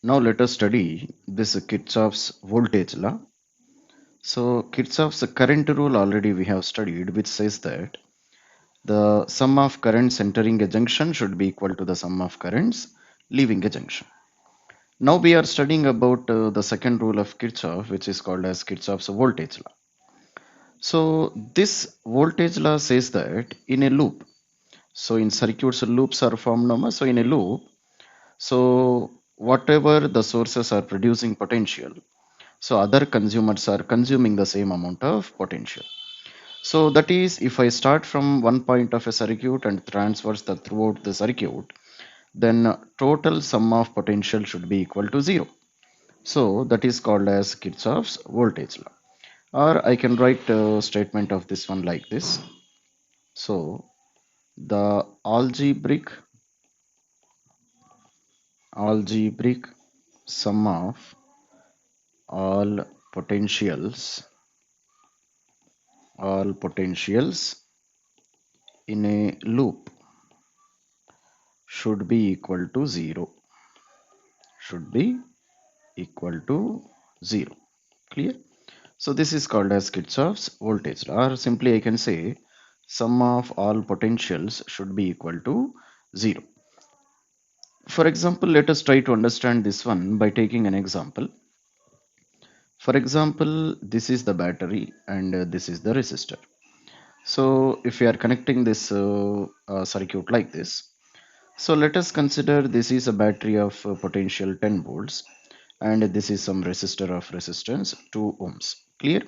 Now let us study this Kirchhoff's voltage law. So Kirchhoff's current rule already we have studied, which says that the sum of currents entering a junction should be equal to the sum of currents leaving a junction. Now we are studying about the second rule of Kirchhoff, which is called as Kirchhoff's voltage law. So this voltage law says that in a loop, so in circuits loops are formed, so in a loop, so whatever the sources are producing potential, so other consumers are consuming the same amount of potential. So that is, if I start from one point of a circuit and transverse the throughout the circuit, then total sum of potential should be equal to zero. So that is called as Kirchhoff's voltage law. Or I can write a statement of this one like this. So the algebraic sum of all potentials in a loop should be equal to zero. Should be equal to zero. Clear? So this is called as Kirchhoff's voltage law, or simply I can say sum of all potentials should be equal to zero. For example, let us try to understand this one by taking an example. For example, this is the battery and this is the resistor. So if we are connecting this circuit like this, so let us consider this is a battery of potential 10 volts and this is some resistor of resistance 2 ohms. Clear?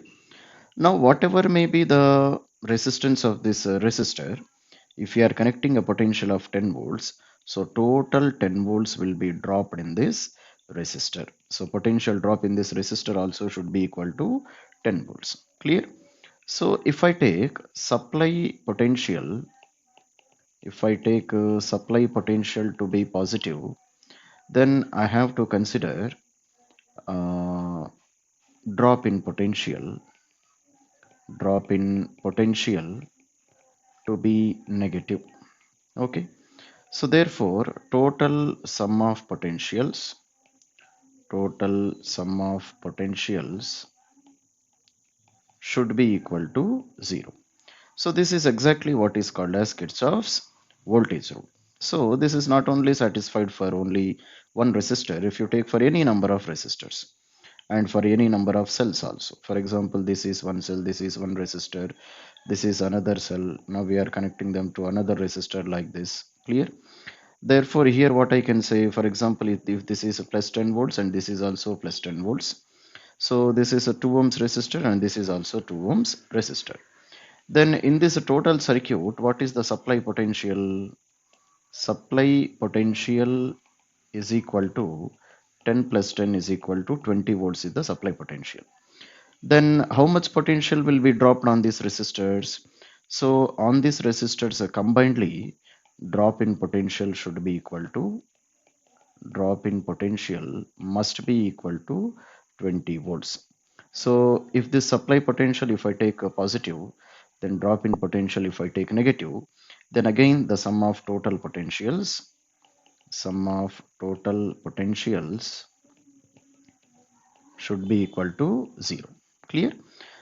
Now whatever may be the resistance of this resistor, if you are connecting a potential of 10 volts, so total 10 volts will be dropped in this resistor. So potential drop in this resistor also should be equal to 10 volts. Clear? So if I take supply potential, if I take supply potential to be positive, then I have to consider uh, drop in potential, drop in potential to be negative. Okay. So therefore, total sum of potentials should be equal to zero. So this is exactly what is called as Kirchhoff's voltage rule. So this is not only satisfied for only one resistor. If you take for any number of resistors and for any number of cells also. For example, this is one cell, this is one resistor, this is another cell. Now we are connecting them to another resistor like this. Clear? Therefore, here what I can say, for example, if this is a plus 10 volts and this is also plus 10 volts. So this is a 2 ohms resistor and this is also 2 ohms resistor. Then in this total circuit, what is the supply potential? Supply potential is equal to 10 plus 10 is equal to 20 volts is the supply potential. Then how much potential will be dropped on these resistors? So on these resistors combinedly, drop in potential should be equal to, drop in potential must be equal to 20 volts. So if this supply potential, if I take a positive, then drop in potential if I take negative, then again the sum of total potentials should be equal to zero. Clear?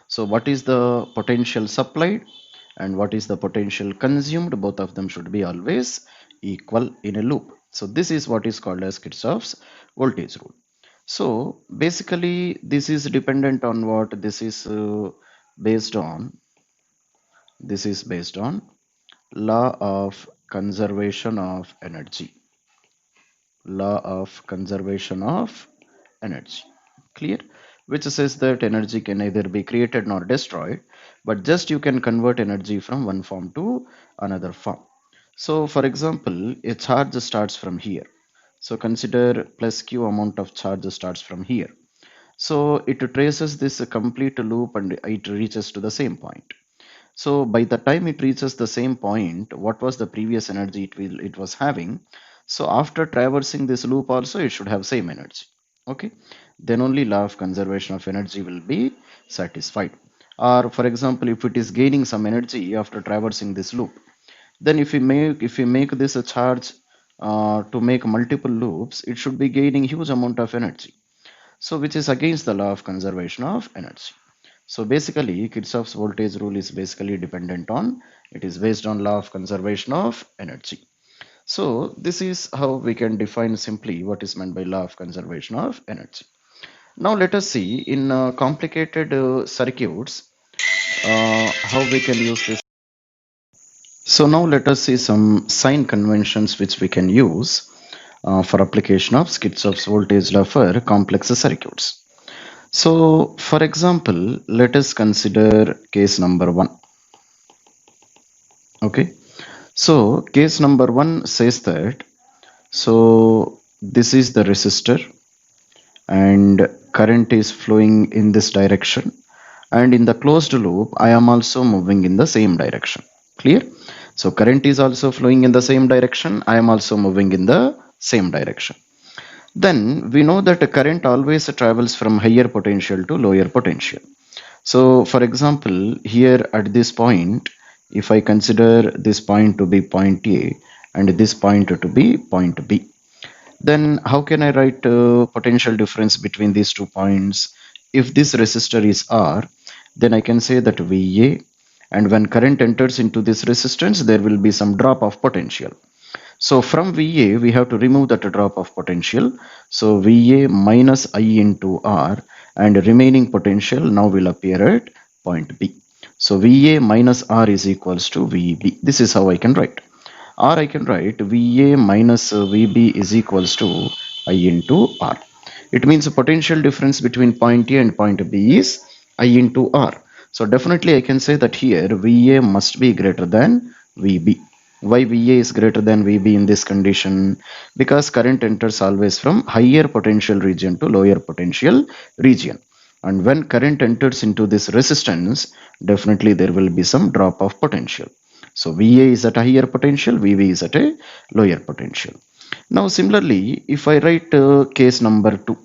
So what is the potential supplied and what is the potential consumed? Both of them should be always equal in a loop. So this is what is called as Kirchhoff's voltage rule. So basically this is dependent on what? Based on, this is based on law of conservation of energy. Law of conservation of energy. Clear? Which says that energy can neither be created nor destroyed, but just you can convert energy from one form to another form. So for example, a charge starts from here. So consider plus q amount of charge starts from here. So it traces this complete loop and it reaches to the same point. So by the time it reaches the same point, what was the previous energy it was having? So after traversing this loop also, it should have same energy. Okay. Then only law of conservation of energy will be satisfied. Or for example, if it is gaining some energy after traversing this loop, then if we make this a charge to make multiple loops, it should be gaining huge amount of energy. So which is against the law of conservation of energy. So basically, Kirchhoff's voltage rule is basically dependent on, it is based on law of conservation of energy. So this is how we can define simply what is meant by law of conservation of energy. Now let us see in complicated circuits how we can use this. So now let us see some sign conventions which we can use for application of Kirchhoff's voltage law for complex circuits. So for example, let us consider case number 1. Okay. So case number 1 says that, so this is the resistor and current is flowing in this direction, and in the closed loop I am also moving in the same direction. Clear? So current is also flowing in the same direction, I am also moving in the same direction. Then we know that a current always travels from higher potential to lower potential. So for example, here at this point, if I consider this point to be point A and this point to be point B, then how can I write potential difference between these 2 points? If this resistor is R, then I can say that VA, and when current enters into this resistance, there will be some drop of potential. So from VA, we have to remove that drop of potential. So VA minus I into R, and remaining potential now will appear at point B. So VA minus R is equals to VB. This is how I can write. Or I can write VA minus VB is equals to I into R. It means the potential difference between point A and point B is I into R. So definitely I can say that here VA must be greater than VB. Why VA is greater than VB in this condition? Because current enters always from higher potential region to lower potential region. And when current enters into this resistance, definitely there will be some drop of potential. So VA is at a higher potential, VB is at a lower potential. Now similarly, if I write case number 2,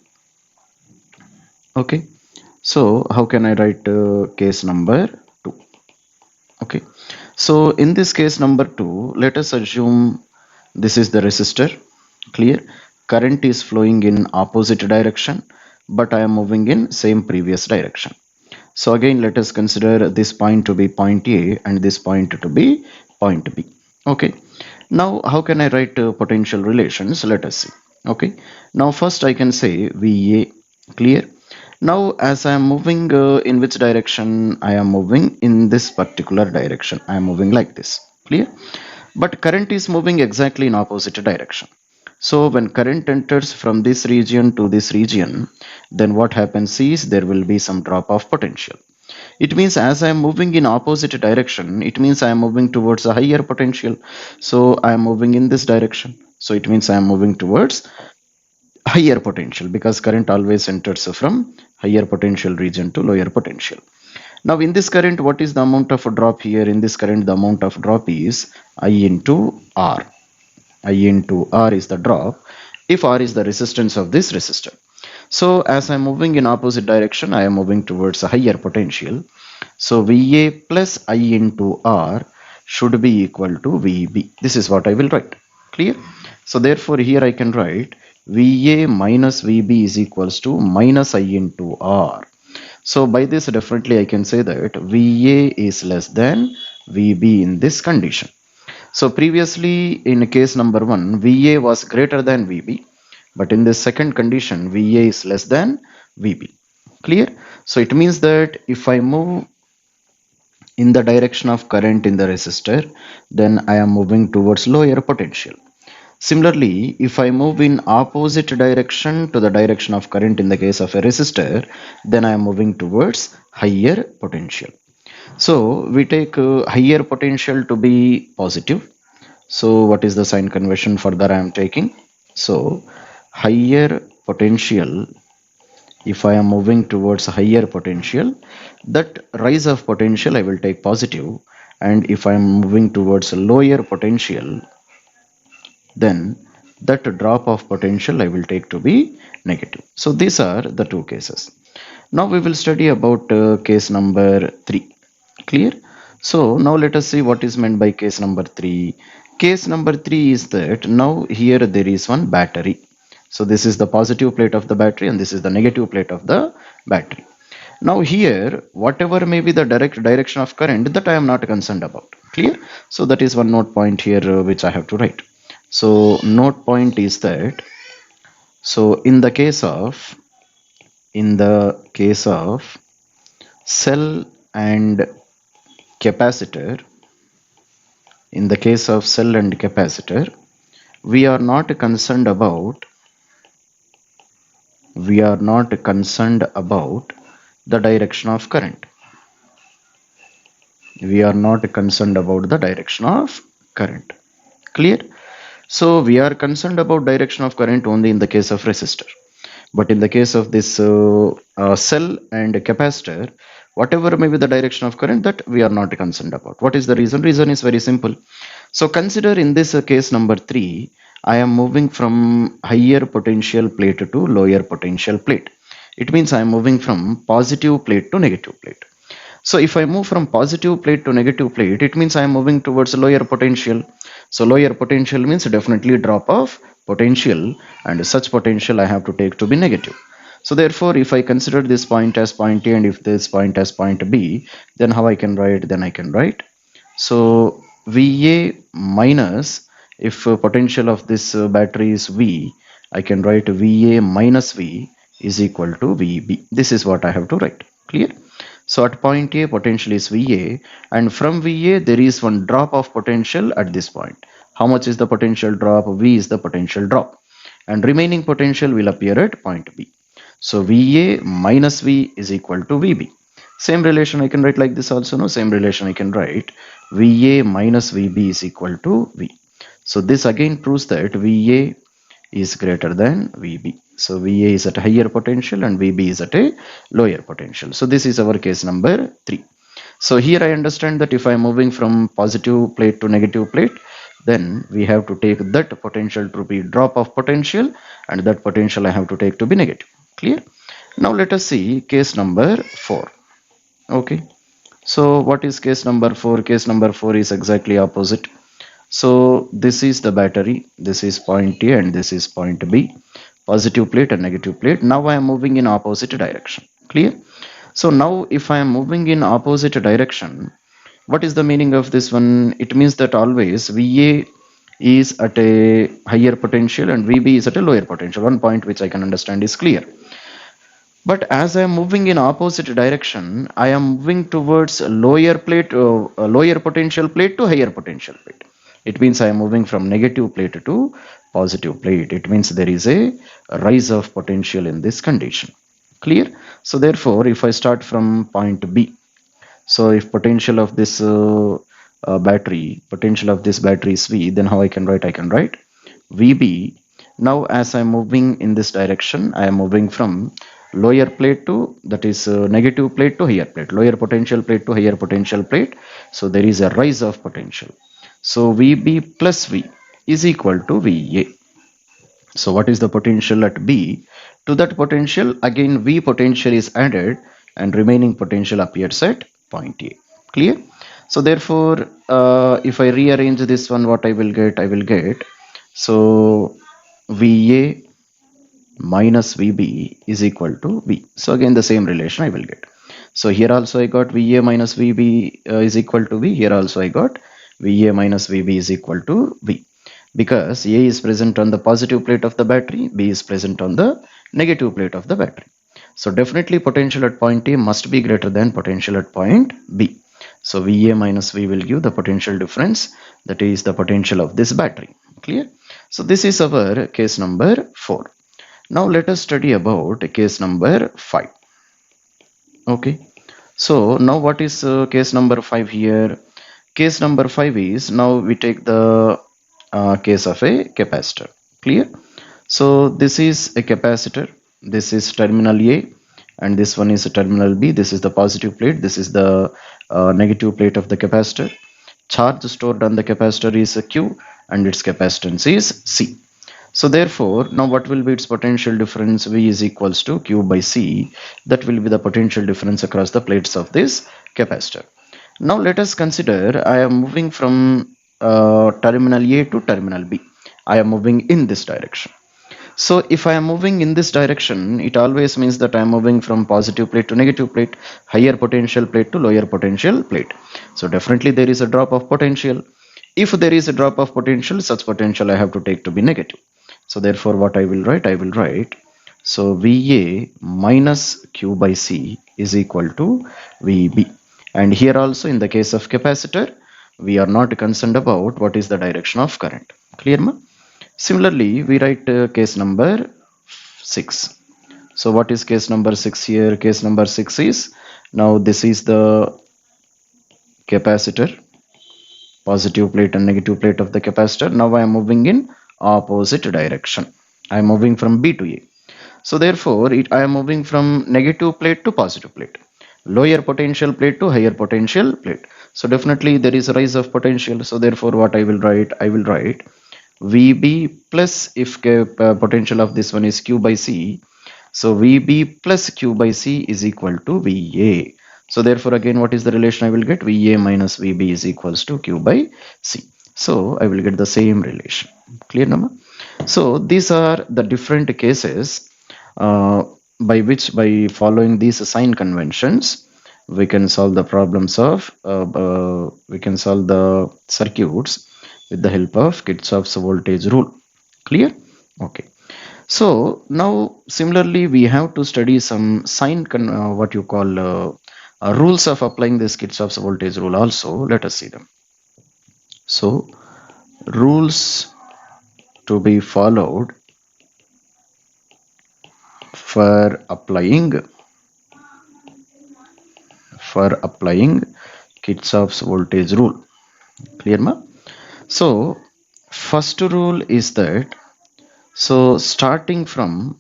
okay, so how can I write case number 2? Okay, so in this case number 2, let us assume this is the resistor. Clear? Current is flowing in opposite direction, but I am moving in same previous direction. So again, let us consider this point to be point A and this point to be point B. Okay. Now, how can I write potential relations? Let us see. Okay. Now, first I can say VA. Clear? Now, as I am moving in which direction? I am moving in this particular direction. I am moving like this. Clear? But current is moving exactly in opposite direction. So when current enters from this region to this region, then what happens is there will be some drop of potential. It means as I am moving in opposite direction, it means I am moving towards a higher potential. So I am moving in this direction. So it means I am moving towards higher potential because current always enters from higher potential region to lower potential. Now in this current, what is the amount of a drop here? In this current, the amount of drop is I into R. I into R is the drop if R is the resistance of this resistor. So as I'm moving in opposite direction, I am moving towards a higher potential. So VA plus I into R should be equal to VB. This is what I will write. Clear? So therefore here I can write VA minus VB is equals to minus I into R. So by this definitely I can say that VA is less than VB in this condition. So previously in case number 1, VA was greater than VB, but in this second condition, VA is less than VB. Clear? So it means that if I move in the direction of current in the resistor, then I am moving towards lower potential. Similarly, if I move in opposite direction to the direction of current in the case of a resistor, then I am moving towards higher potential. So we take higher potential to be positive. So what is the sign convention further I am taking? So higher potential, if I am moving towards higher potential, that rise of potential I will take positive, and if I am moving towards lower potential, then that drop of potential I will take to be negative. So these are the two cases. Now we will study about case number 3. Clear? So now let us see what is meant by case number 3. Case number 3 is that now here there is one battery. So this is the positive plate of the battery and this is the negative plate of the battery. Now here, whatever may be the direction of current, that I am not concerned about. Clear? So that is one note point here which I have to write. So note point is that, so in the case of cell and capacitor, in the case of cell and capacitor, we are not concerned about the direction of current. We are not concerned about the direction of current. Clear? So we are concerned about direction of current only in the case of resistor. But in the case of this cell and capacitor, whatever may be the direction of current, that we are not concerned about. What is the reason? Reason is very simple. So consider in this case number 3, I am moving from higher potential plate to lower potential plate. It means I am moving from positive plate to negative plate. So if I move from positive plate to negative plate, it means I am moving towards lower potential. So lower potential means definitely drop of potential, and such potential I have to take to be negative. So therefore, if I consider this point as point A and if this point as point B, then how I can write? Then I can write. So VA minus, if potential of this battery is V, I can write VA minus V is equal to VB. This is what I have to write. Clear? So at point A, potential is VA, and from VA there is one drop of potential at this point. How much is the potential drop? V is the potential drop, and remaining potential will appear at point B. So VA minus V is equal to VB. Same relation I can write like this also. No, same relation I can write VA minus VB is equal to V. So this again proves that VA is greater than VB. So VA is at a higher potential and VB is at a lower potential. So this is our case number 3. So here I understand that if I am moving from positive plate to negative plate, then we have to take that potential to be drop of potential, and that potential I have to take to be negative. Clear? Now let us see case number 4. Okay. So what is case number 4? Case number 4 is exactly opposite. So this is the battery, this is point A and this is point B, positive plate and negative plate. Now I am moving in opposite direction. Clear? So now if I am moving in opposite direction, what is the meaning of this one? It means that always VA is at a higher potential and VB is at a lower potential. One point which I can understand is clear. But as I am moving in opposite direction, I am moving towards lower potential plate to higher potential plate. It means I am moving from negative plate to positive plate. It means there is a rise of potential in this condition. Clear? So therefore, if I start from point B, so if potential of this battery is V, then how I can write? I can write VB. Now as I am moving in this direction, I am moving from lower plate to, that is negative plate to higher plate, lower potential plate to higher potential plate. So there is a rise of potential. So VB plus V is equal to VA. So what is the potential at B? To that potential, again V potential is added and remaining potential appears at point A. Clear? So therefore, if I rearrange this one, what I will get? So VA minus VB is equal to V. So again the same relation I will get. So here also I got VA minus VB is equal to V. Here also I got VA minus VB is equal to V. Because A is present on the positive plate of the battery, B is present on the negative plate of the battery. So definitely potential at point A must be greater than potential at point B. So VA minus V will give the potential difference, that is the potential of this battery. Clear? So this is our case number 4. Now let us study about case number 5. Okay. So now what is case number 5 here? Case number 5 is, now we take the case of a capacitor. Clear? So this is a capacitor. This is terminal A and this one is a terminal B. This is the positive plate. This is the negative plate of the capacitor. Charge stored on the capacitor is Q and its capacitance is C. So therefore, now what will be its potential difference? V is equals to Q by C. That will be the potential difference across the plates of this capacitor. Now let us consider I am moving from terminal A to terminal B. I am moving in this direction. So if I am moving in this direction, it always means that I am moving from positive plate to negative plate, higher potential plate to lower potential plate. So definitely there is a drop of potential. If there is a drop of potential, such potential I have to take to be negative. So therefore what I will write, so VA minus Q by C is equal to VB. And here also in the case of capacitor, we are not concerned about what is the direction of current. Clear ma? Similarly, we write case number 6. So what is case number 6 here? Case number 6 is, now this is the capacitor, positive plate and negative plate of the capacitor. Now I am moving in opposite direction. I am moving from B to A. So therefore, I am moving from negative plate to positive plate, lower potential plate to higher potential plate. So definitely there is a rise of potential. So therefore, what I will write VB plus, if potential of this one is Q by C, so VB plus Q by C is equal to VA. So therefore again what is the relation I will get? VA minus VB is equals to Q by C. So I will get the same relation. Clear number? So these are the different cases by which, by following these sign conventions, we can solve the problems of we can solve the circuits with the help of Kirchhoff's voltage rule. Clear? Okay. So now similarly we have to study some sign what you call rules of applying this Kirchhoff's voltage rule also. Let us see them. So rules to be followed for applying Kirchhoff's voltage rule. Clear ma? So first rule is that, so starting from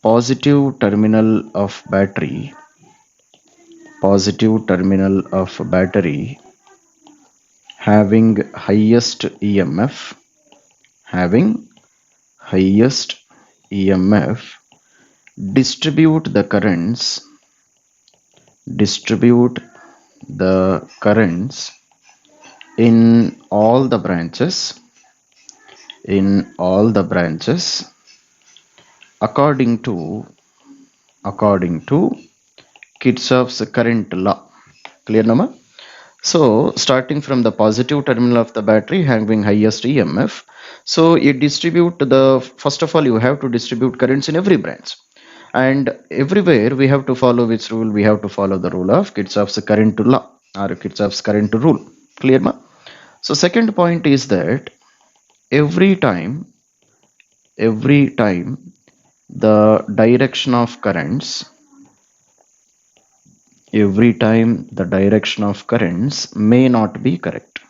positive terminal of battery having highest EMF, distribute the currents in all the branches according to Kirchhoff's current law. Clear number? So starting from the positive terminal of the battery having highest EMF, so you distribute first of all you have to distribute currents in every branch, and everywhere we have to follow which rule? We have to follow the rule of Kirchhoff's current law or Kirchhoff's current rule. Clear ma? So second point is that every time the direction of currents may not be correct.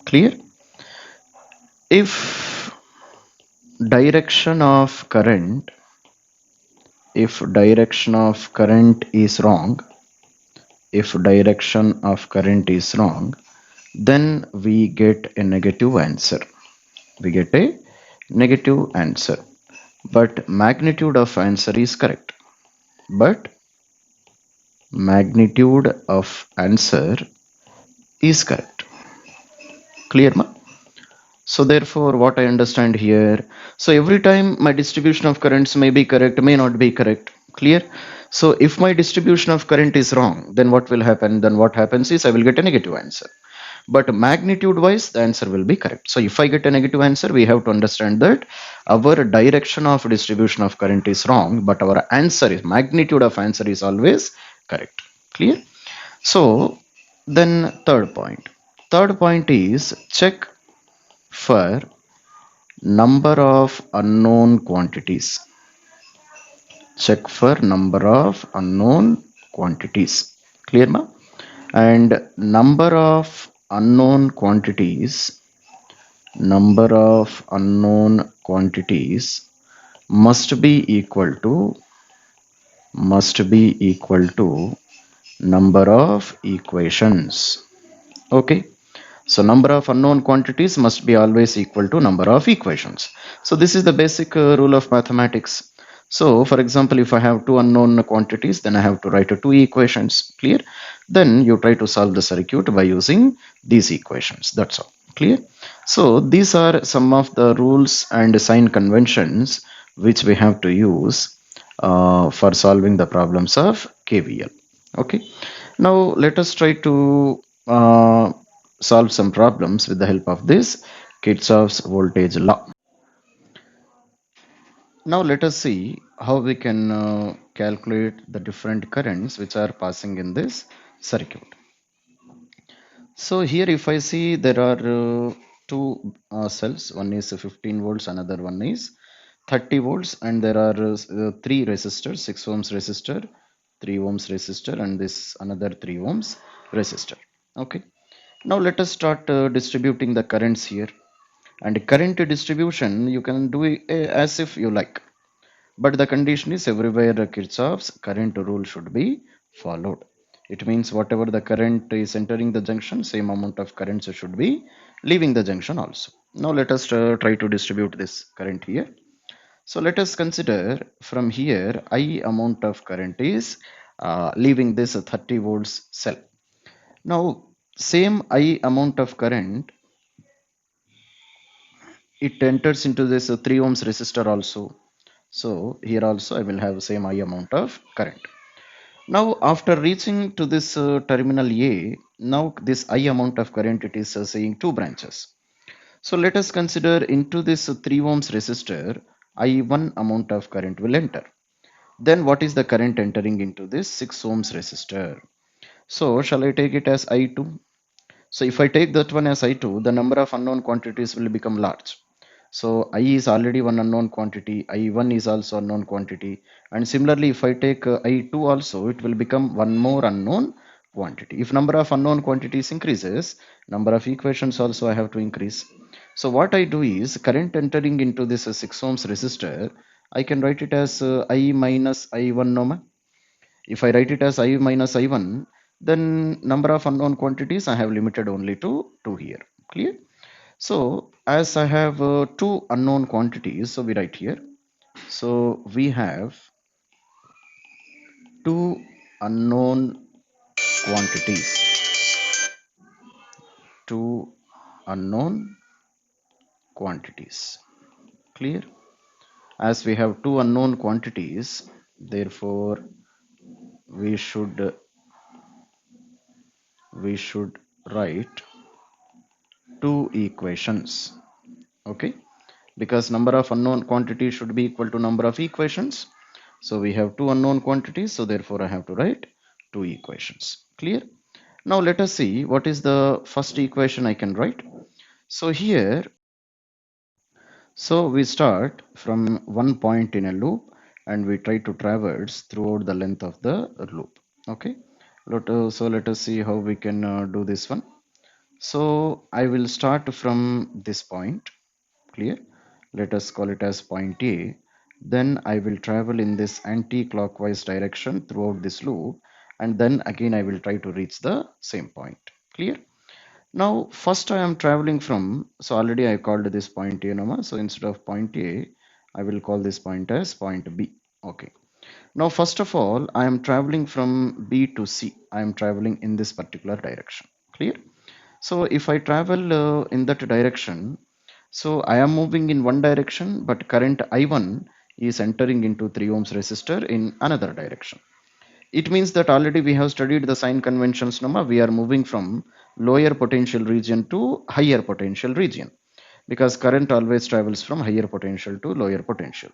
Clear? If direction of current is wrong, then we get a negative answer. But magnitude of answer is correct. Clear ma? So therefore what I understand here, so every time my distribution of currents may be correct, may not be correct. Clear? So if my distribution of current is wrong, then what will happen? Then what happens is I will get a negative answer. But magnitude wise the answer will be correct. So if I get a negative answer, we have to understand that our direction of distribution of current is wrong, but our answer is, magnitude of answer is always correct. Clear? So then third point is check for number of unknown quantities. Clear ma? And number of unknown quantities must be equal to number of equations. Okay, so number of unknown quantities must be always equal to number of equations. So this is the basic rule of mathematics. So for example, if I have two unknown quantities, then I have to write two equations. Clear? Then you try to solve the circuit by using these equations. That's all. Clear? So these are some of the rules and sign conventions which we have to use for solving the problems of KVL. Okay. Now let us try to solve some problems with the help of this Kirchhoff's voltage law. Now let us see how we can calculate the different currents which are passing in this circuit. So here if I see there are two cells, one is 15 volts, another one is 30 volts, and there are three resistors, 6 ohms resistor, 3 ohms resistor, and this another 3 ohms resistor. Okay. Now let us start distributing the currents here. And current distribution you can do it as if you like. But the condition is everywhere Kirchhoff's current rule should be followed. It means whatever the current is entering the junction, same amount of currents should be leaving the junction also. Now let us try to distribute this current here. So let us consider from here I amount of current is leaving this 30 volts cell. Now same I amount of current, it enters into this 3 ohms resistor also. So here also I will have same I amount of current. Now after reaching to this terminal A, now this I amount of current, it is saying two branches. So let us consider into this 3 ohms resistor, I1 amount of current will enter. Then what is the current entering into this 6 ohms resistor? So shall I take it as I2? So if I take that one as I2, the number of unknown quantities will become large. So I is already one unknown quantity, I1 is also unknown quantity, and similarly if I take I2 also, it will become one more unknown quantity. If number of unknown quantities increases, number of equations also I have to increase. So what I do is current entering into this 6 ohms resistor, I can write it as I minus I1 normal. If I write it as I minus I1, then number of unknown quantities I have limited only to 2 here. Clear? So as I have two unknown quantities, so we write here. So we have two unknown quantities. Two unknown quantities. Clear? As we have two unknown quantities, therefore we should write two equations. Okay, because number of unknown quantities should be equal to number of equations. So we have two unknown quantities, so therefore I have to write two equations. Clear? Now let us see what is the first equation I can write. So here, so we start from one point in a loop and we try to traverse throughout the length of the loop. Okay, so let us see how we can do this one. So I will start from this point. Clear? Let us call it as point A. Then I will travel in this anti-clockwise direction throughout this loop, and then again I will try to reach the same point. Clear? Now first I am traveling from, so already I called this point A Nama. So instead of point A, I will call this point as point B. Okay. Now first of all, I am traveling from B to C. I am traveling in this particular direction. Clear? So if I travel in that direction, so I am moving in one direction, but current I1 is entering into 3 ohms resistor in another direction. It means that already we have studied the sign conventions. Nama. We are moving from lower potential region to higher potential region because current always travels from higher potential to lower potential.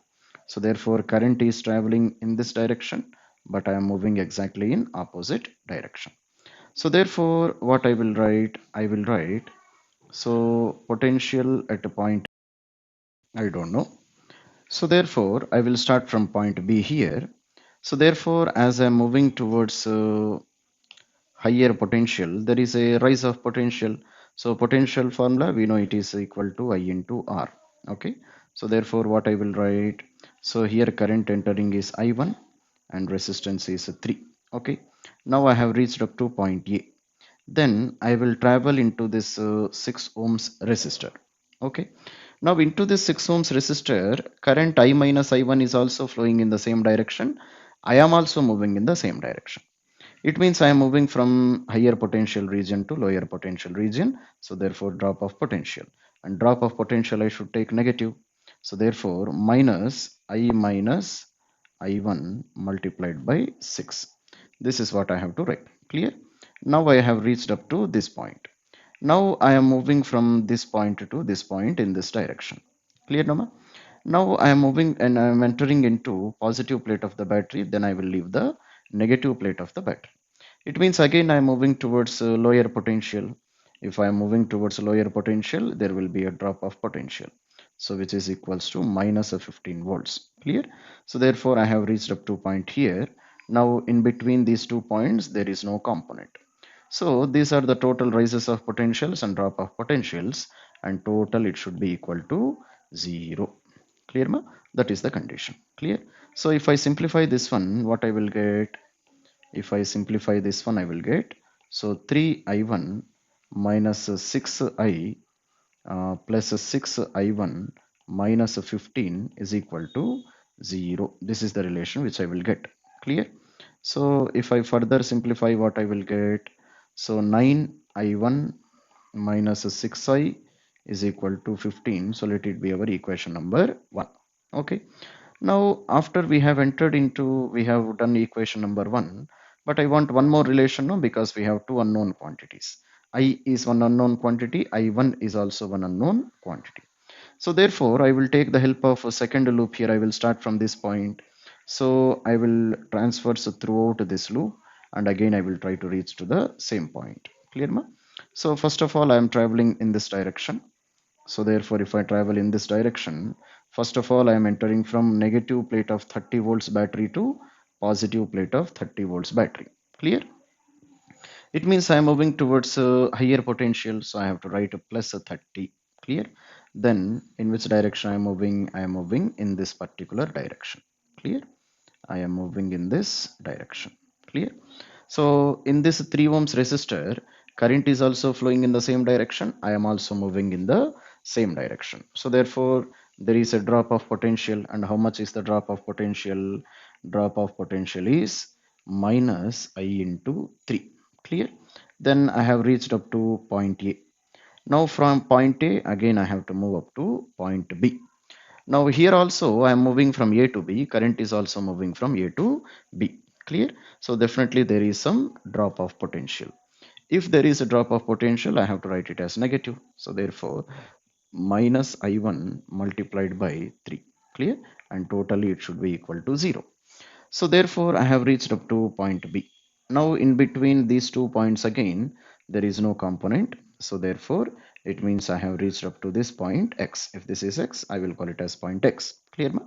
So therefore current is traveling in this direction, but I am moving exactly in opposite direction. So therefore what I will write, so potential at a point, I don't know. So therefore I will start from point B here. So therefore as I'm moving towards higher potential, there is a rise of potential. So potential formula, we know it is equal to I into R. Okay. So therefore what I will write, so here current entering is I1 and resistance is 3. Okay. Now I have reached up to point A. Then I will travel into this 6 ohms resistor. Okay. Now into this 6 ohms resistor, current I minus I1 is also flowing in the same direction. I am also moving in the same direction. It means I am moving from higher potential region to lower potential region. So therefore drop of potential, and drop of potential I should take negative. So therefore minus I1 multiplied by 6. This is what I have to write. Clear? Now I have reached up to this point. Now I am moving from this point to this point in this direction. Clear, Nama? Now I am moving and I am entering into positive plate of the battery. Then I will leave the negative plate of the battery. It means again I am moving towards lower potential. If I am moving towards lower potential, there will be a drop of potential. So which is equals to minus of 15 volts. Clear? So therefore I have reached up to point here. Now in between these 2 points, there is no component. So these are the total rises of potentials and drop of potentials, and total it should be equal to 0. Clear, ma? That is the condition. Clear? So if I simplify this one, what I will get? If I simplify this one, I will get, so 3I1 minus 6I plus 6I1 minus 15 is equal to 0. This is the relation which I will get. Clear? So if I further simplify, what I will get, so 9I1 minus 6I is equal to 15. So let it be our equation number 1. Okay. Now after we have entered into, we have done equation number 1, but I want one more relation now, because we have two unknown quantities. I is one unknown quantity, I1 is also one unknown quantity. So therefore I will take the help of a second loop here. I will start from this point. So I will transverse throughout this loop, and again I will try to reach to the same point. Clear, ma? So first of all, I am traveling in this direction. So therefore if I travel in this direction, first of all I am entering from negative plate of 30 volts battery to positive plate of 30 volts battery. Clear? It means I am moving towards a higher potential, so I have to write a plus a 30. Clear? Then in which direction I am moving? I am moving in this particular direction. Clear? I am moving in this direction. Clear? So in this 3 ohms resistor, current is also flowing in the same direction. I am also moving in the same direction. So therefore there is a drop of potential. And how much is the drop of potential? Drop of potential is minus I into 3. Clear? Then I have reached up to point A. Now from point A, again I have to move up to point B. Now here also I am moving from A to B. Current is also moving from A to B. Clear? So definitely there is some drop of potential. If there is a drop of potential, I have to write it as negative. So therefore minus I1 multiplied by 3. Clear? And totally it should be equal to 0. So therefore I have reached up to point B. Now in between these 2 points again, there is no component. So therefore it means I have reached up to this point X. If this is X, I will call it as point X. Clear, ma?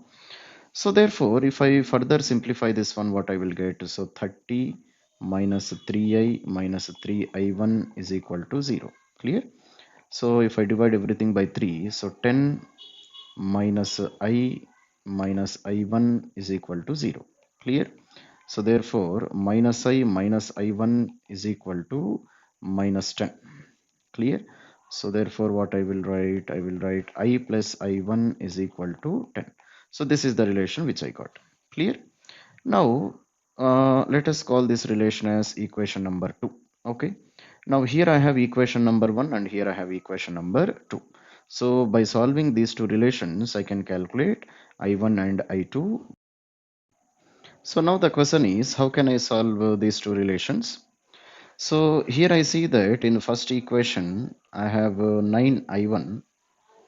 So therefore if I further simplify this one, what I will get? So 30 minus 3I minus 3I1 is equal to 0. Clear? So if I divide everything by 3, so 10 minus I minus I1 is equal to 0. Clear? So therefore minus I1 is equal to minus 10. Clear? So therefore what I will write? I will write I plus I1 is equal to 10. So this is the relation which I got. Clear? Now let us call this relation as equation number 2. Okay. Now here I have equation number 1 and here I have equation number 2. So by solving these two relations, I can calculate I1 and I2. So now the question is, how can I solve these two relations? So here I see that in the first equation, I have 9I1,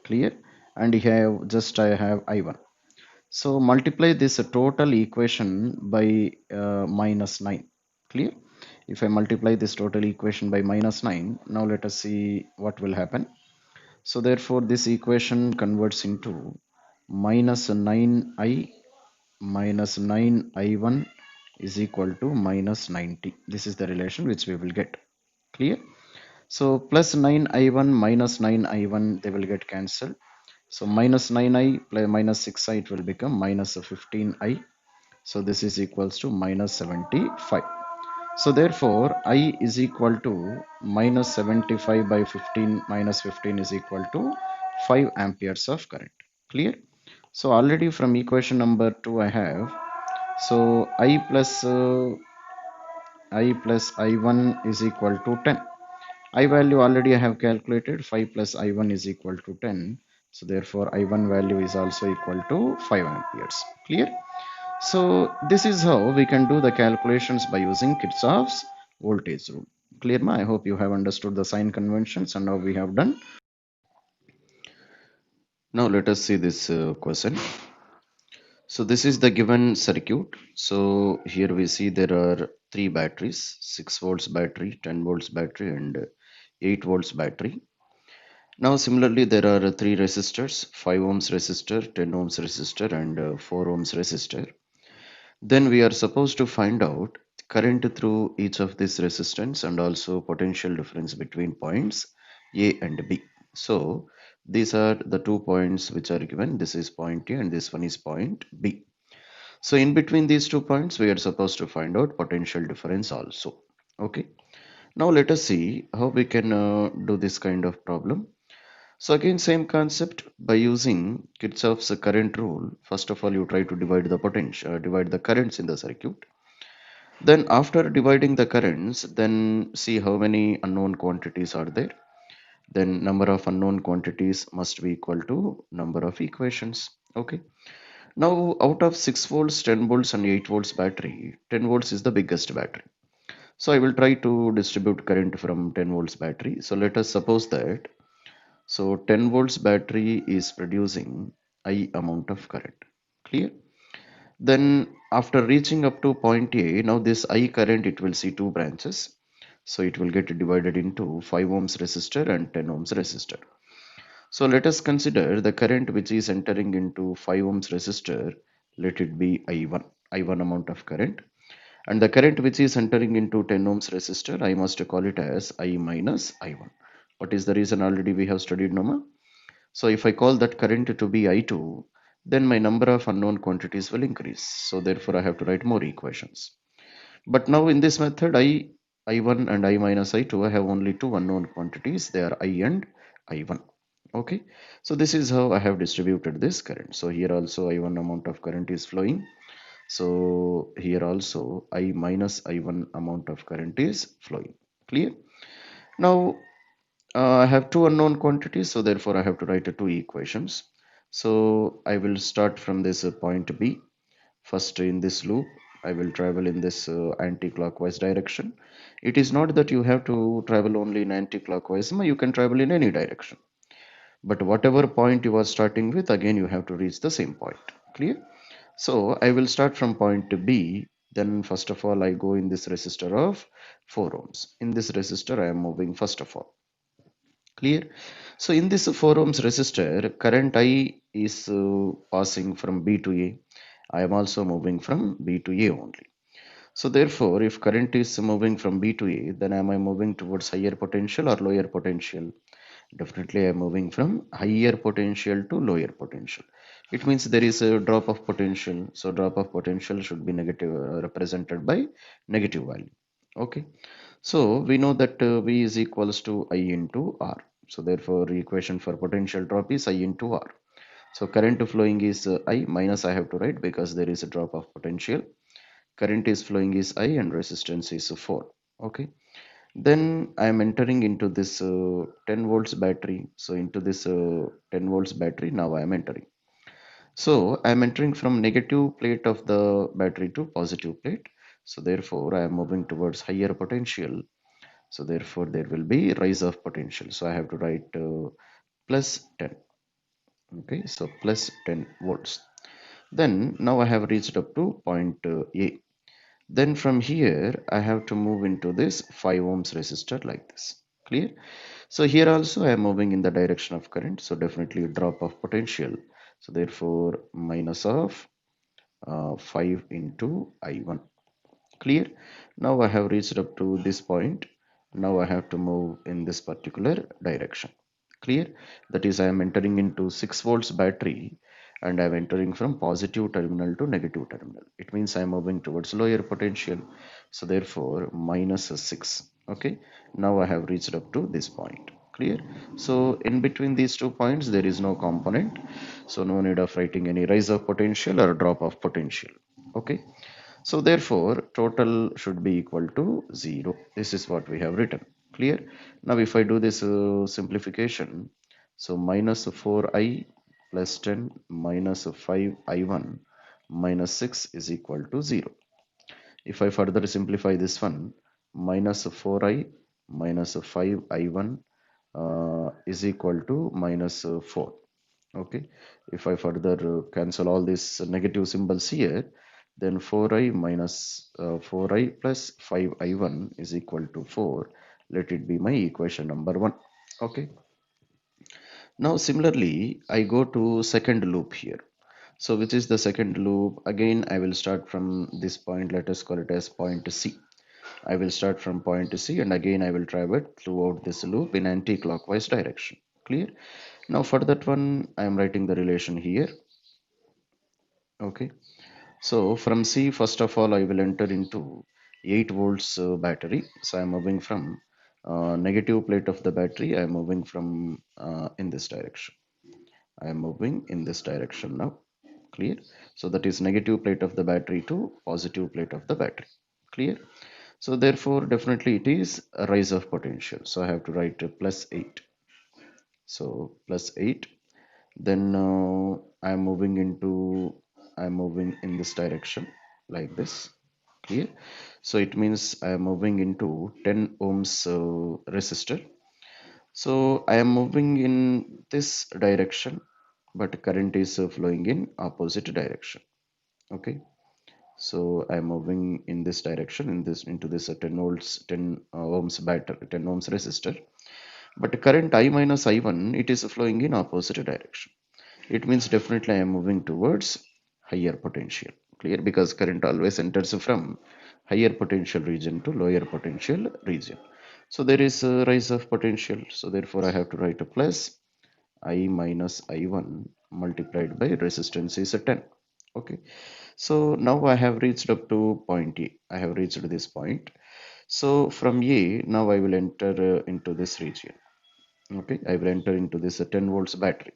clear, and here I have I1. So multiply this total equation by minus 9, clear. If I multiply this total equation by minus 9, now let us see what will happen. So therefore this equation converts into minus 9I minus 9I1 is equal to minus 90. This is the relation which we will get. Clear? So plus 9I1 minus 9I1, they will get cancelled. So minus 9I plus minus 6I, it will become minus 15I. So this is equals to minus 75. So therefore I is equal to minus 75 by 15 minus 15 is equal to 5 amperes of current. Clear? So already from equation number 2 I have, so I plus I1 is equal to 10. I value already I have calculated, 5 plus I1 is equal to 10. So therefore I1 value is also equal to 5 amperes. Clear? So this is how we can do the calculations by using Kirchhoff's voltage rule. Clear ma? I hope you have understood the sign conventions and how we have done. Now let us see this question. So this is the given circuit. So here we see there are three batteries: 6 volts battery, 10 volts battery, and 8 volts battery. Now similarly there are three resistors: 5 ohms resistor, 10 ohms resistor, and 4 ohms resistor. Then we are supposed to find out current through each of these resistance and also potential difference between points A and B. So these are the 2 points which are given. This is point A and this one is point B. So in between these 2 points, we are supposed to find out potential difference also. Okay. Now let us see how we can do this kind of problem. So again, same concept by using Kirchhoff's current rule. First of all, you try to divide the potential, divide the currents in the circuit. Then after dividing the currents, then see how many unknown quantities are there. Then number of unknown quantities must be equal to number of equations. Okay. Now, out of 6 volts, 10 volts, and 8 volts battery, 10 volts is the biggest battery. So, I will try to distribute current from 10 volts battery. So, let us suppose that 10 volts battery is producing I amount of current. Clear? Then, after reaching up to point A, now this I current it will see two branches. So, it will get divided into 5 ohms resistor and 10 ohms resistor. So let us consider the current which is entering into 5 ohms resistor, let it be I1 amount of current. And the current which is entering into 10 ohms resistor, I must call it as I minus I1. What is the reason already we have studied, Noma? So if I call that current to be I2, then my number of unknown quantities will increase. So therefore I have to write more equations. But now in this method, I1 and I minus I2, I have only two unknown quantities. They are I and I1. Okay. So this is how I have distributed this current. So here also I1 amount of current is flowing. So here also I minus I1 amount of current is flowing. Clear? Now I have two unknown quantities. So therefore I have to write two equations. So I will start from this point B. First, in this loop, I will travel in this anti-clockwise direction. It is not that you have to travel only in anti-clockwise, you can travel in any direction. But whatever point you are starting with, again you have to reach the same point. Clear? So I will start from point B. Then first of all, I go in this resistor of 4 ohms. In this resistor, I am moving first of all. Clear? So in this 4 ohms resistor, current I is passing from B to A. I am also moving from B to A only. So therefore, if current is moving from B to A, then am I moving towards higher potential or lower potential? Definitely I am moving from higher potential to lower potential. It means there is a drop of potential. So drop of potential should be negative, represented by negative value. Okay. So we know that V is equals to I into R. So therefore equation for potential drop is I into R. So current flowing is I minus I have to write because there is a drop of potential. Current is flowing is I and resistance is 4. Okay. Then I am entering into this 10 volts battery. So into this 10 volts battery now I am entering. So I am entering from negative plate of the battery to positive plate. So therefore I am moving towards higher potential. So therefore there will be rise of potential. So I have to write plus 10. Okay, so plus 10 volts. Then now I have reached up to point A. Then from here I have to move into this 5 ohms resistor like this. Clear? So here also I am moving in the direction of current. So definitely a drop of potential. So therefore minus of 5 into I1. Clear? Now I have reached up to this point. Now I have to move in this particular direction. Clear? That is I am entering into 6 volts battery and I am entering from positive terminal to negative terminal. It means I am moving towards lower potential. So therefore minus 6. Okay. Now I have reached up to this point. Clear? So in between these 2 points, there is no component. So no need of writing any rise of potential or drop of potential. Okay. So therefore, total should be equal to 0. This is what we have written. Clear? Now if I do this simplification, so minus 4i plus 10 minus 5i1 minus 6 is equal to 0. If I further simplify this one, minus 4i minus 5i1 is equal to minus 4. Okay. If I further cancel all these negative symbols here, then 4i minus 4i plus 5i1 is equal to 4. Let it be my equation number 1. Okay. Now similarly, I go to second loop here. So which is the second loop? Again, I will start from this point. Let us call it as point C. I will start from point C and again I will travel throughout this loop in anti-clockwise direction. Clear? Now for that one, I am writing the relation here. Okay. So from C, first of all, I will enter into 8 volts battery. So I'm moving from negative plate of the battery. I'm moving from in this direction. I am moving in this direction now. Clear? So that is negative plate of the battery to positive plate of the battery. Clear? So therefore, definitely it is a rise of potential. So I have to write plus 8. So plus 8. Then I'm moving in this direction like this. Clear? So it means I am moving into 10 ohms resistor. So I am moving in this direction, but current is flowing in opposite direction. Okay. So I am moving in this direction in this into this 10 volts 10 ohms battery 10 ohms resistor, but current I minus I1 it is flowing in opposite direction. It means definitely I am moving towards higher potential. Clear? Because current always enters from higher potential region to lower potential region. So there is a rise of potential. So therefore I have to write a plus I minus I1 multiplied by resistance is a 10. Okay. So now I have reached up to point A. I have reached this point. So from A, now I will enter into this region. Okay. I will enter into this 10 volts battery.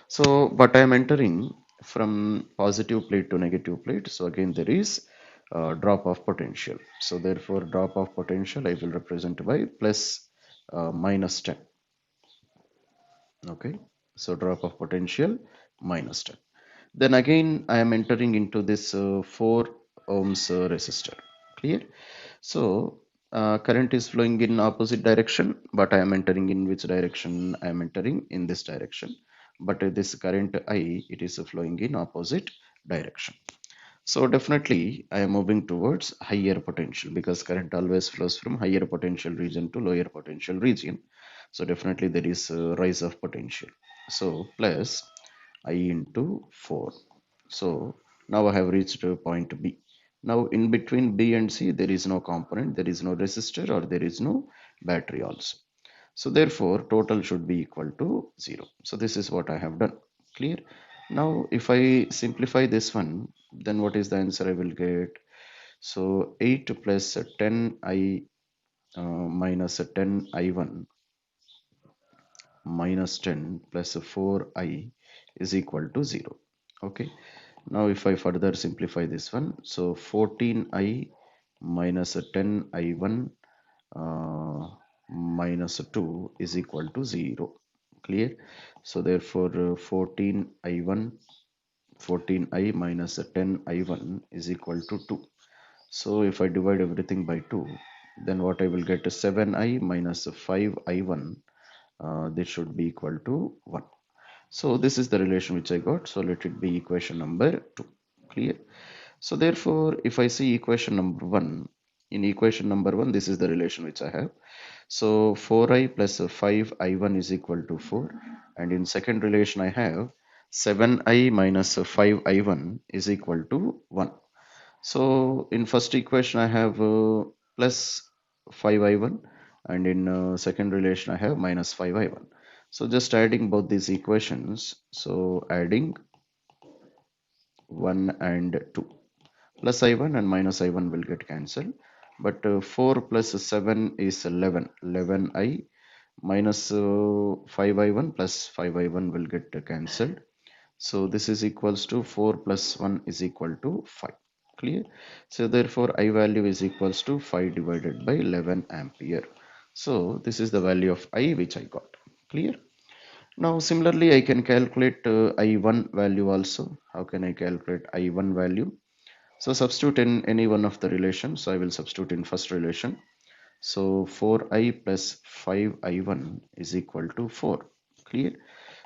So, but I am entering from positive plate to negative plate. So again, there is a drop of potential. So therefore, drop of potential I will represent by plus minus 10. Okay. So drop of potential minus 10. Then again, I am entering into this 4 ohms resistor. Clear? So current is flowing in opposite direction, but I am entering in which direction? I am entering in this direction. But this current I, it is flowing in opposite direction. So definitely I am moving towards higher potential because current always flows from higher potential region to lower potential region. So definitely there is a rise of potential. So plus I into 4. So now I have reached point B. Now in between B and C there is no component, there is no resistor or there is no battery also. So therefore total should be equal to 0. So this is what I have done. Clear? Now if I simplify this one, then what is the answer I will get? So 8 plus 10i minus 10i1 minus 10 plus 4i is equal to 0. Okay. Now if I further simplify this one, so 14i minus 10i1 uh, minus 2 is equal to 0. Clear? So therefore 14i minus 10i1 is equal to 2. So if I divide everything by 2, then what I will get is 7i minus 5i1. This should be equal to 1. So this is the relation which I got. So let it be equation number 2. Clear? So therefore, if I see equation number 1, in equation number 1, this is the relation which I have. So 4i plus 5i1 is equal to 4. And in second relation I have 7i minus 5i1 is equal to 1. So in first equation I have plus 5i1 and in second relation I have minus 5i1. So just adding both these equations. So adding 1 and 2. Plus I1 and minus I1 will get cancelled. But 4 plus 7 is 11. 11I minus 5i1 plus 5i1 will get cancelled. So this is equals to 4 plus 1 is equal to 5. Clear? So therefore I value is equals to 5 divided by 11 ampere. So this is the value of I which I got. Clear? Now similarly I can calculate I1 value also. How can I calculate I1 value? So substitute in any one of the relations. So I will substitute in first relation. So 4i plus 5i1 is equal to 4. Clear?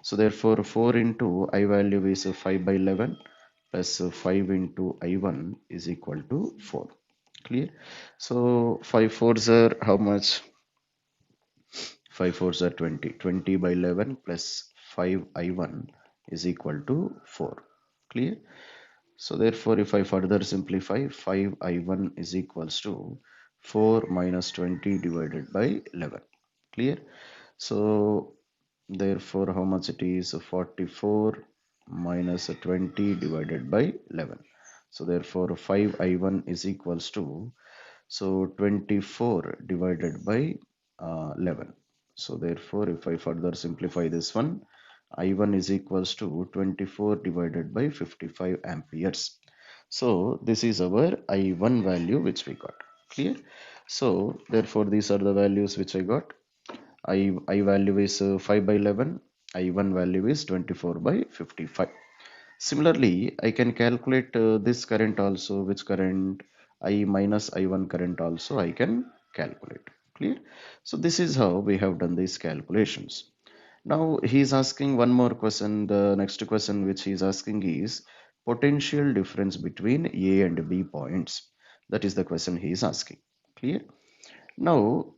So therefore 4 into I value is 5 by 11 plus 5 into I1 is equal to 4. Clear? So 5 fours are how much? 5 fours are 20. 20 by 11 plus 5i1 is equal to 4. Clear? So therefore, if I further simplify, 5i1 is equals to 4 minus 20 divided by 11. Clear? So therefore, how much it is? 44 minus 20 divided by 11. So therefore, 5i1 is equals to, so 24 divided by 11. So therefore, if I further simplify this one, I1 is equals to 24 divided by 55 amperes. So this is our I1 value which we got. Clear? So therefore, these are the values which I got. I value is 5 by 11. I1 value is 24 by 55. Similarly, I can calculate this current also, which current I minus I1 current also I can calculate. Clear? So this is how we have done these calculations. Now he is asking one more question. The next question which he is asking is potential difference between A and B points. That is the question he is asking. Clear? Now,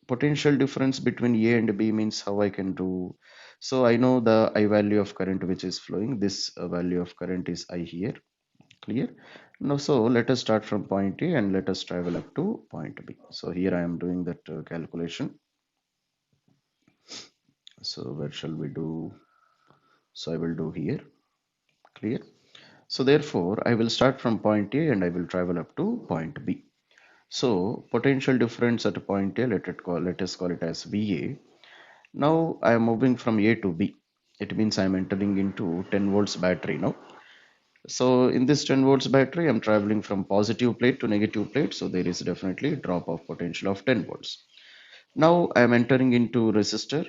potential difference between A and B means how I can do. So I know the I value of current which is flowing. This value of current is I here. Clear? Now, so let us start from point A and let us travel up to point B. So here I am doing that calculation. So where shall we do? So I will do here. Clear? So therefore, I will start from point A and I will travel up to point B. So potential difference at point A, let us call it as VA. Now I am moving from A to B. It means I am entering into 10 volts battery now. So in this 10 volts battery, I'm traveling from positive plate to negative plate. So there is definitely a drop of potential of 10 volts. Now I am entering into resistor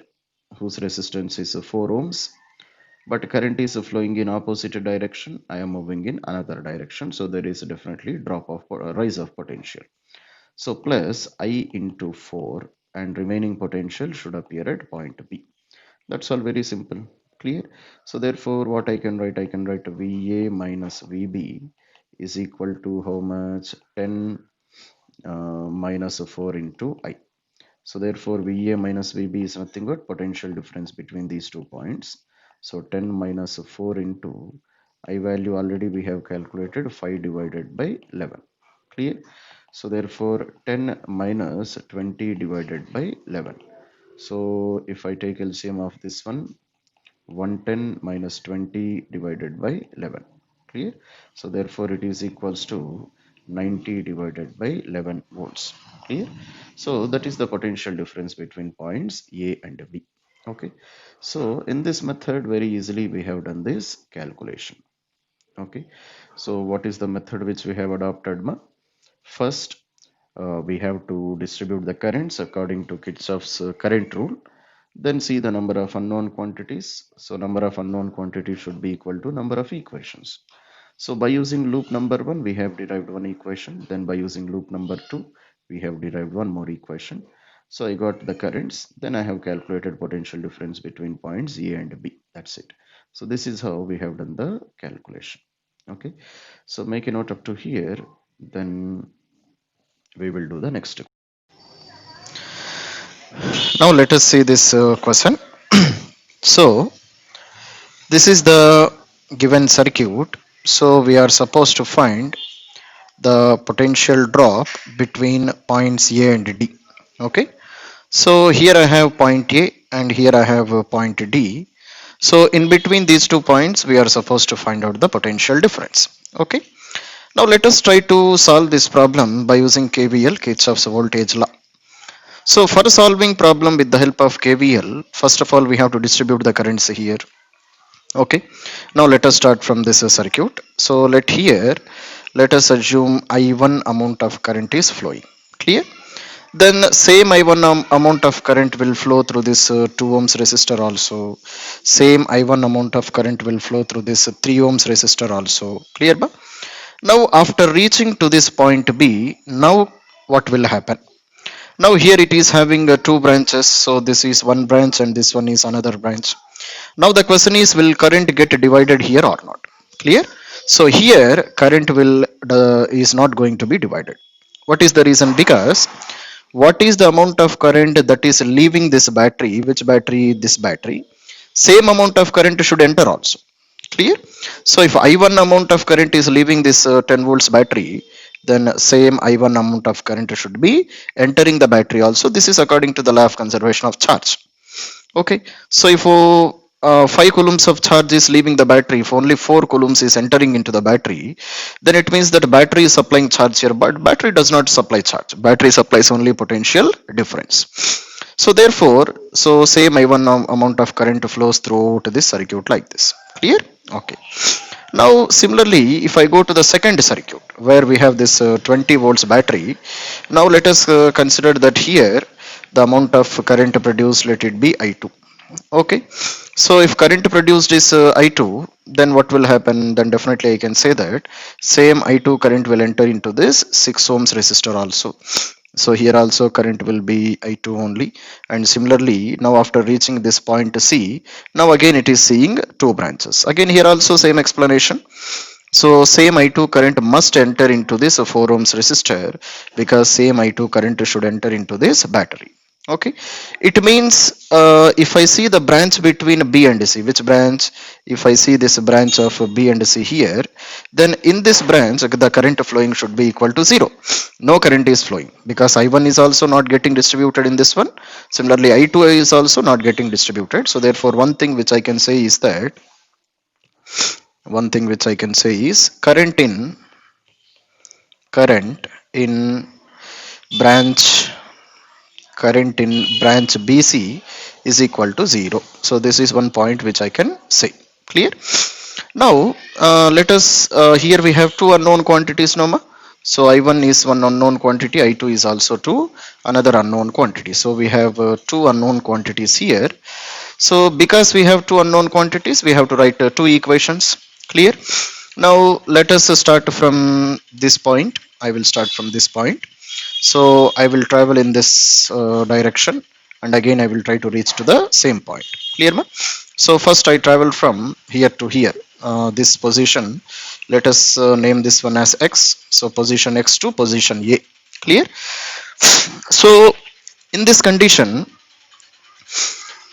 whose resistance is 4 ohms. But current is flowing in opposite direction. I am moving in another direction. So there is definitely drop of rise of potential. So plus I into 4 and remaining potential should appear at point B. That's all very simple. Clear? So therefore what I can write? I can write VA minus VB is equal to how much? 10 minus 4 into I. So therefore VA minus VB is nothing but potential difference between these 2 points. So 10 minus 4 into I value already we have calculated 5 divided by 11. Clear? So therefore 10 minus 20 divided by 11. So if I take LCM of this one, 110 minus 20 divided by 11. Clear? So therefore it is equals to 90 divided by 11 volts. Clear? So that is the potential difference between points A and B. Okay. So in this method very easily we have done this calculation. Okay. So what is the method which we have adopted? First, we have to distribute the currents according to Kirchhoff's current rule. Then see the number of unknown quantities. So number of unknown quantities should be equal to number of equations. So by using loop number 1, we have derived one equation. Then by using loop number 2, we have derived one more equation. So I got the currents. Then I have calculated potential difference between points A and B. That's it. So this is how we have done the calculation. Okay. So make a note up to here. Then we will do the next. Now let us see this question. So this is the given circuit. So we are supposed to find the potential drop between points A and D. Okay. So here I have point A and here I have point D. So in between these 2 points, we are supposed to find out the potential difference. Okay. Now let us try to solve this problem by using KVL, Kirchhoff's voltage law. So for solving problem with the help of KVL, first of all we have to distribute the currents here. Okay, now let us start from this circuit. So let us assume I1 amount of current is flowing. Clear? Then same I1 amount of current will flow through this 2 ohms resistor also. Same I1 amount of current will flow through this 3 ohms resistor also. Clear ba? Now after reaching to this point B, now what will happen? Now here it is having two branches, so this is one branch and this one is another branch. Now the question is, will current get divided here or not? Clear? So here current will is not going to be divided. What is the reason? Because what is the amount of current that is leaving this battery? Which battery? This battery. Same amount of current should enter also. Clear? So if I1 amount of current is leaving this 10 volts battery, then same I1 amount of current should be entering the battery also. This is according to the law of conservation of charge. Okay, so if 5 coulombs of charge is leaving the battery, if only 4 coulombs is entering into the battery, then it means that battery is supplying charge here, but battery does not supply charge. Battery supplies only potential difference. So therefore, so same I1 amount of current flows throughout this circuit like this. Clear? Okay. Now similarly, if I go to the second circuit where we have this 20 volts battery, now let us consider that here the amount of current produced, let it be I2. Okay, so if current produced is I2, then what will happen? Then definitely I can say that same I2 current will enter into this 6 ohms resistor also. So here also current will be I2 only. And similarly, now after reaching this point C, now again it is seeing two branches. Again here also same explanation. So same I2 current must enter into this 4 ohms resistor, because same I2 current should enter into this battery. Okay, it means if I see the branch between B and C, which branch? If I see this branch of B and C here, then in this branch the current flowing should be equal to 0. No current is flowing because I1 is also not getting distributed in this one. Similarly, I2 is also not getting distributed. So therefore one thing which I can say is that current in branch current in branch BC is equal to 0. So this is one point which I can say. Clear? Now let us here we have two unknown quantities, Noma. So I1 is one unknown quantity, I2 is also two another unknown quantity. So we have two unknown quantities here. So because we have two unknown quantities, we have to write two equations. Clear? Now let us start from this point. I will start from this point. So I will travel in this direction, and again I will try to reach to the same point. Clear ma? So first I travel from here to here, this position. Let us name this one as X. So position X to position A. Clear? So in this condition,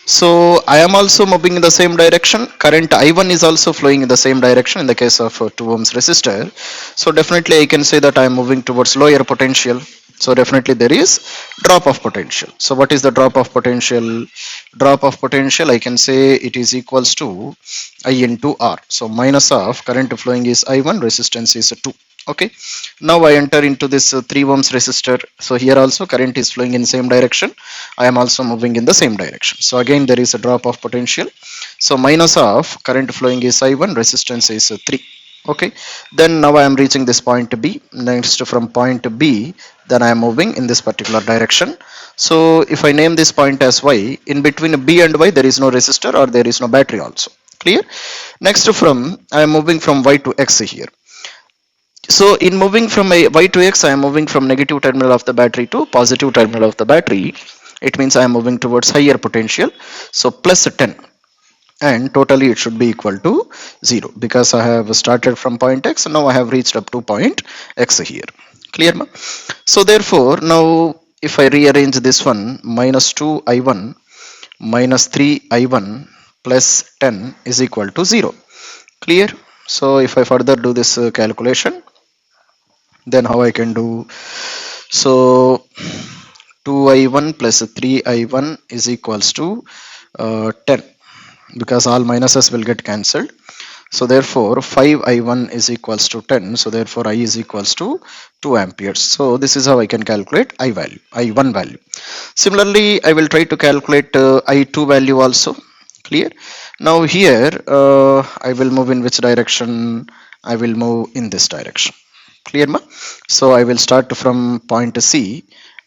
so I am also moving in the same direction. Current I1 is also flowing in the same direction in the case of 2 ohms resistor. So definitely I can say that I am moving towards lower potential. So definitely there is drop of potential. So what is the drop of potential? Drop of potential, I can say it is equals to I into R. So minus of current flowing is I1, resistance is 2. Okay, now I enter into this 3 ohms resistor. So here also current is flowing in same direction. I am also moving in the same direction. So again there is a drop of potential. So minus of current flowing is I1, resistance is 3. Okay, then now I am reaching this point B. Next from point B, then I am moving in this particular direction. So if I name this point as Y, in between B and Y there is no resistor or there is no battery also. Clear? Next from I am moving from Y to X here. So in moving from Y to X, I am moving from negative terminal of the battery to positive terminal of the battery. It means I am moving towards higher potential. So plus 10, and totally it should be equal to 0, because I have started from point X and now I have reached up to point X here. Clear ma? So therefore now if I rearrange this one, minus 2 I1 minus 3 I1 plus 10 is equal to 0. Clear? So if I further do this calculation, then how I can do? So 2I1 plus 3I1 is equals to 10, because all minuses will get cancelled. So therefore 5i1 is equals to 10. So therefore I is equals to 2 amperes. So this is how I can calculate I1 value. Similarly, I will try to calculate I2 value also. Clear? Now here I will move in which direction? I will move in this direction. Clear ma? So I will start from point C.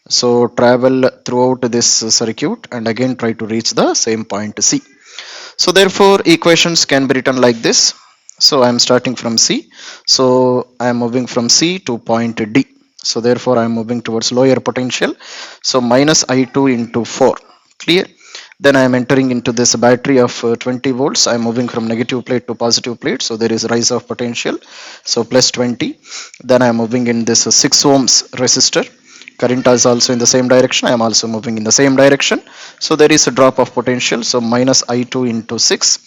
So travel throughout this circuit and again try to reach the same point C. So therefore equations can be written like this. So I am starting from C. So I am moving from C to point D. So therefore I am moving towards lower potential. So minus I2 into 4. Clear? Then I am entering into this battery of 20 volts. I am moving from negative plate to positive plate. So there is rise of potential. So plus 20. Then I am moving in this 6 ohms resistor. Current is also in the same direction. I am also moving in the same direction. So there is a drop of potential. So minus I2 into 6.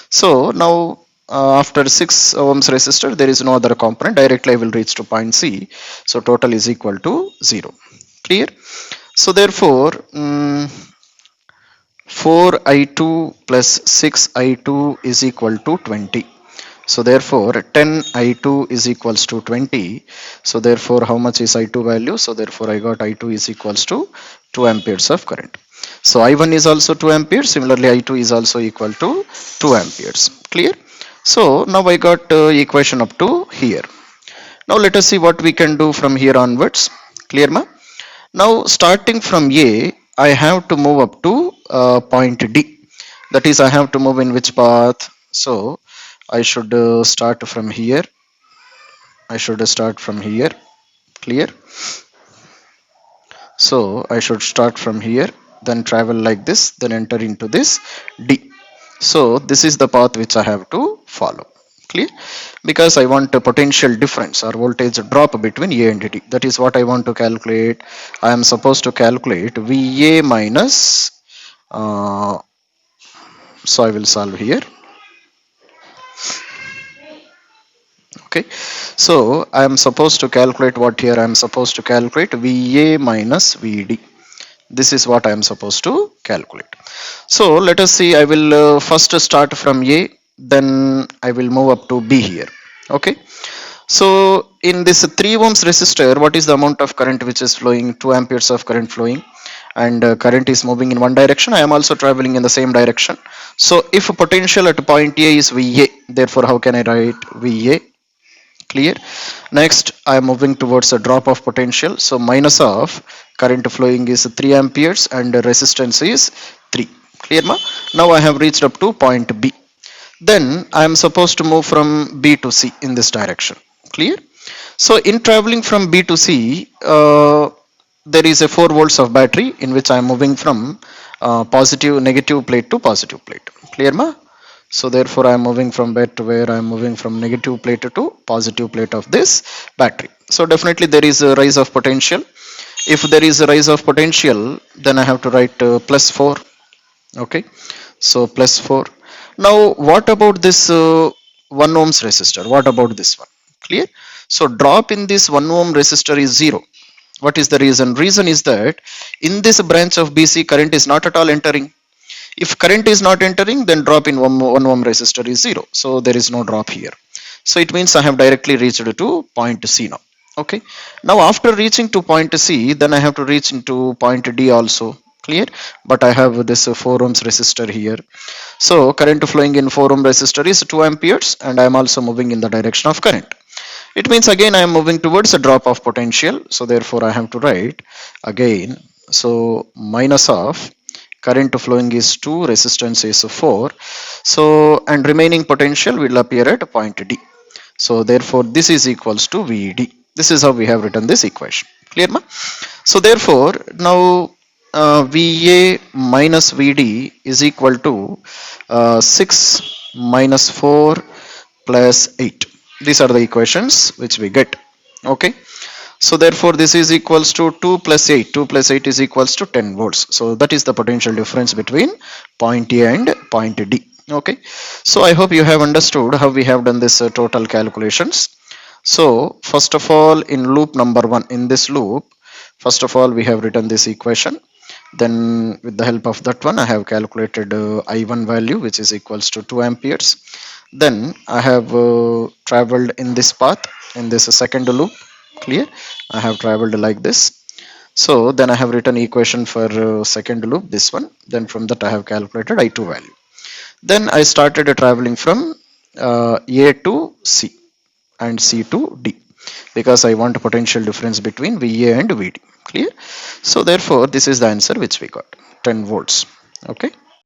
So now after 6 ohms resistor, there is no other component. Directly I will reach to point C. So total is equal to 0. Clear? So therefore 4i2 plus 6i2 is equal to 20. So therefore 10i2 is equals to 20. So therefore how much is I2 value? So therefore I got I2 is equals to 2 amperes of current. So I1 is also 2 amperes. Similarly I2 is also equal to 2 amperes. Clear? So now I got equation up to here. Now let us see what we can do from here onwards. Clear ma? Now starting from A, I have to move up to point D. That is, I have to move in which path? So I should start from here. I should start from here. Clear? So I should start from here, then travel like this, then enter into this D. So this is the path which I have to follow. Clear? Because I want a potential difference or voltage drop between A and D. That is what I want to calculate. I am supposed to calculate VA minus. So I will solve here. Okay. So I am supposed to calculate what here? I am supposed to calculate VA minus VD. This is what I am supposed to calculate. So let us see. I will first start from A, then I will move up to B here. Okay. So in this 3 ohms resistor, what is the amount of current which is flowing? 2 amperes of current flowing, and current is moving in one direction. I am also traveling in the same direction. So if potential at point A is VA, therefore how can I write VA? Clear? Next I am moving towards a drop of potential. So minus of current flowing is 3 amperes and resistance is 3. Clear ma? Now I have reached up to point B. Then I am supposed to move from B to C in this direction. Clear? So in traveling from B to C, there is a 4 volts of battery in which I am moving from negative plate to positive plate. Clear ma? So therefore I am moving from where to where? I am moving from negative plate to positive plate of this battery. So definitely there is a rise of potential. If there is a rise of potential, then I have to write plus 4. Okay. So plus 4. Now what about this 1 ohms resistor? What about this one? Clear? So drop in this 1 ohm resistor is 0. What is the reason? Reason is that in this branch of BC current is not at all entering. If current is not entering, then drop in 1 ohm resistor is 0. So there is no drop here. So it means I have directly reached to point C now. Okay. Now after reaching to point C, then I have to reach into point D also. Clear? But I have this 4 ohms resistor here. So current flowing in 4 ohm resistor is 2 amperes, and I am also moving in the direction of current. It means again I am moving towards a drop of potential. So therefore I have to write again. So minus of current flowing is 2, resistance is 4. So and remaining potential will appear at point D. So therefore this is equals to VD. This is how we have written this equation. Clear ma? So therefore now VA minus VD is equal to 6 minus 4 plus 8. These are the equations which we get. Okay. So therefore this is equals to 2 plus 8. 2 plus 8 is equals to 10 volts. So that is the potential difference between point A and point D. Okay. So I hope you have understood how we have done this total calculations. So first of all, in loop number 1, in this loop, first of all we have written this equation. Then with the help of that one, I have calculated I1 value, which is equals to 2 amperes. Then I have traveled in this path in this second loop. Clear? I have traveled like this. So then I have written equation for second loop, this one. Then from that I have calculated I2 value. Then I started traveling from A to C and C to D, because I want a potential difference between VA and VD. Clear? So therefore this is the answer which we got, 10 volts. Okay.